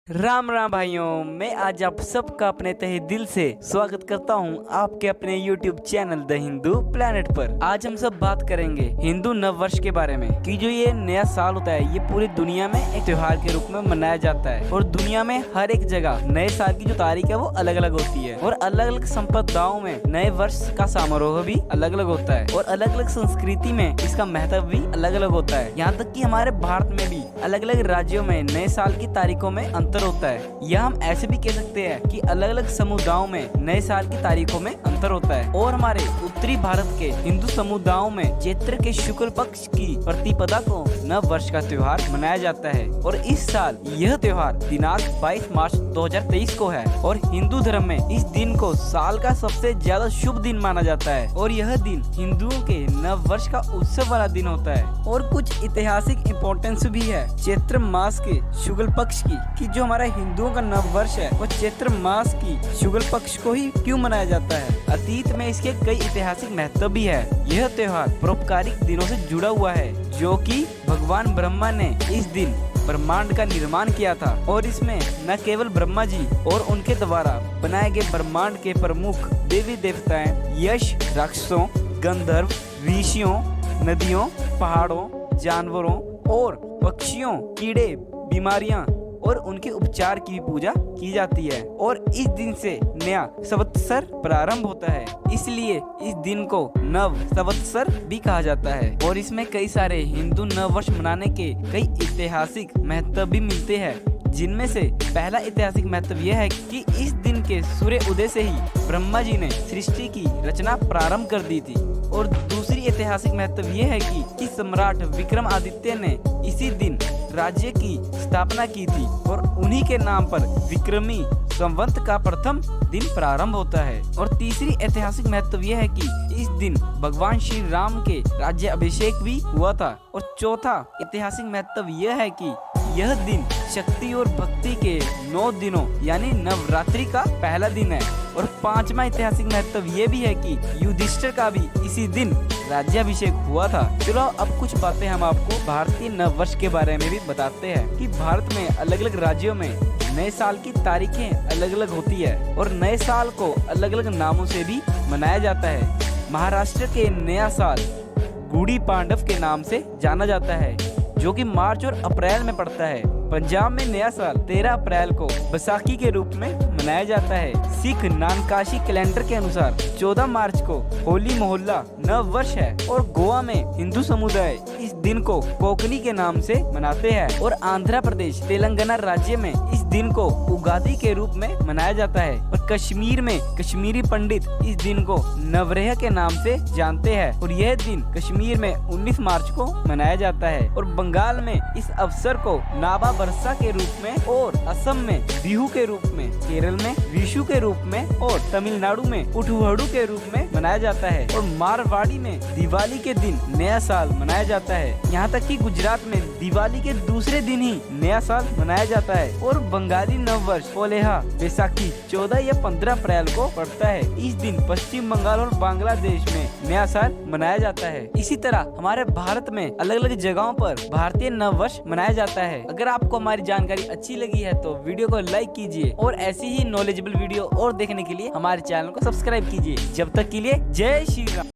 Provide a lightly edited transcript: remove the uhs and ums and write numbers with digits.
राम राम भाइयों, मैं आज आप सबका अपने तहे दिल से स्वागत करता हूं आपके अपने YouTube channel the Hindu planet पर। आज हम सब बात करेंगे हिंदू नव वर्ष के बारे में कि जो ये नया साल होता है ये पूरी दुनिया में एक त्योहार के रूप में मनाया जाता है और दुनिया में हर एक जगह नए साल की जो तारीख है वो अलग अलग होती है और अलग अलग संप्रदायों में नए वर्ष का समारोह भी अलग अलग होता है और अलग अलग संस्कृति में इसका महत्व भी अलग अलग होता है। यहाँ तक कि हमारे भारत में भी अलग अलग राज्यों में नए साल की तारीखों में होता है या हम ऐसे भी कह सकते हैं कि अलग अलग समुदायों में नए साल की तारीखों में अंतर होता है। और हमारे उत्तरी भारत के हिंदू समुदायों में चैत्र के शुक्ल पक्ष की प्रतिपदा को नव वर्ष का त्योहार मनाया जाता है और इस साल यह त्योहार दिनांक 22 मार्च 2023 को है और हिंदू धर्म में इस दिन को साल का सबसे ज्यादा शुभ दिन माना जाता है और यह दिन हिंदुओं के नव वर्ष का उत्सव वाला दिन होता है। और कुछ ऐतिहासिक इम्पोर्टेंस भी है चैत्र मास के शुक्ल पक्ष की कि जो हमारा हिंदुओं का नव वर्ष है वो चैत्र मास की शुक्ल पक्ष को ही क्यों मनाया जाता है। अतीत में इसके कई ऐतिहासिक महत्व भी है। यह त्योहार परोपकारिक दिनों से जुड़ा हुआ है जो कि भगवान ब्रह्मा ने इस दिन ब्रह्मांड का निर्माण किया था और इसमें न केवल ब्रह्मा जी और उनके द्वारा बनाए गए ब्रह्मांड के प्रमुख देवी देवताएं यश, राक्षसों, गंधर्व, ऋषियों, नदियों, पहाड़ों, जानवरों और पक्षियों, कीड़े, बीमारियां और उनके उपचार की भी पूजा की जाती है और इस दिन से नया संवत्सर प्रारंभ होता है, इसलिए इस दिन को नव संवत्सर भी कहा जाता है। और इसमें कई सारे हिंदू नव वर्ष मनाने के कई ऐतिहासिक महत्व भी मिलते हैं, जिनमें से पहला ऐतिहासिक महत्व यह है कि इस दिन के सूर्य उदय से ही ब्रह्मा जी ने सृष्टि की रचना प्रारंभ कर दी थी। और दूसरी ऐतिहासिक महत्व यह है कि सम्राट विक्रमादित्य ने इसी दिन राज्य की स्थापना की थी और उन्हीं के नाम पर विक्रमी संवत का प्रथम दिन प्रारंभ होता है। और तीसरी ऐतिहासिक महत्व यह है कि इस दिन भगवान श्री राम के राज्य अभिषेक भी हुआ था। और चौथा ऐतिहासिक महत्व यह है कि यह दिन शक्ति और भक्ति के 9 दिनों यानी नवरात्रि का पहला दिन है। और पांचवा ऐतिहासिक महत्व ये भी है कि युधिष्ठिर का भी इसी दिन राज्याभिषेक हुआ था। चलो अब कुछ बातें हम आपको भारतीय नव वर्ष के बारे में भी बताते हैं कि भारत में अलग अलग राज्यों में नए साल की तारीखें अलग अलग होती है और नए साल को अलग अलग नामों से भी मनाया जाता है। महाराष्ट्र के नया साल गुड़ी पांडव के नाम से जाना जाता है जो कि मार्च और अप्रैल में पड़ता है। पंजाब में नया साल 13 अप्रैल को बैसाखी के रूप में मनाया जाता है। सिख नानकाशी कैलेंडर के अनुसार 14 मार्च को होली मोहल्ला नव वर्ष है और गोवा में हिंदू समुदाय इस दिन को कोकनी के नाम से मनाते हैं और आंध्र प्रदेश, तेलंगाना राज्य में इस दिन को उगादी के रूप में मनाया जाता है और कश्मीर में कश्मीरी पंडित इस दिन को नवरेह के नाम से जानते हैं और यह दिन कश्मीर में 19 मार्च को मनाया जाता है। और बंगाल में इस अवसर को नाबा बरसा के रूप में और असम में बिहू के रूप में, केरल में विशु के रूप में और तमिलनाडु में उठुहड़ू के रूप में मनाया जाता है और मारवाड़ी में दिवाली के दिन नया साल मनाया जाता है। यहाँ तक कि गुजरात में दिवाली के दूसरे दिन ही नया साल मनाया जाता है और बंगाली नव वर्ष पोलेहा बैसाखी 14 या 15 अप्रैल को पड़ता है। इस दिन पश्चिम बंगाल और बांग्लादेश में नया साल मनाया जाता है। इसी तरह हमारे भारत में अलग अलग जगहों पर भारतीय नव वर्ष मनाया जाता है। अगर आपको हमारी जानकारी अच्छी लगी है तो वीडियो को लाइक कीजिए और ऐसी ही नॉलेजेबल वीडियो और देखने के लिए हमारे चैनल को सब्सक्राइब कीजिए। जब तक के लिए जय श्री राम।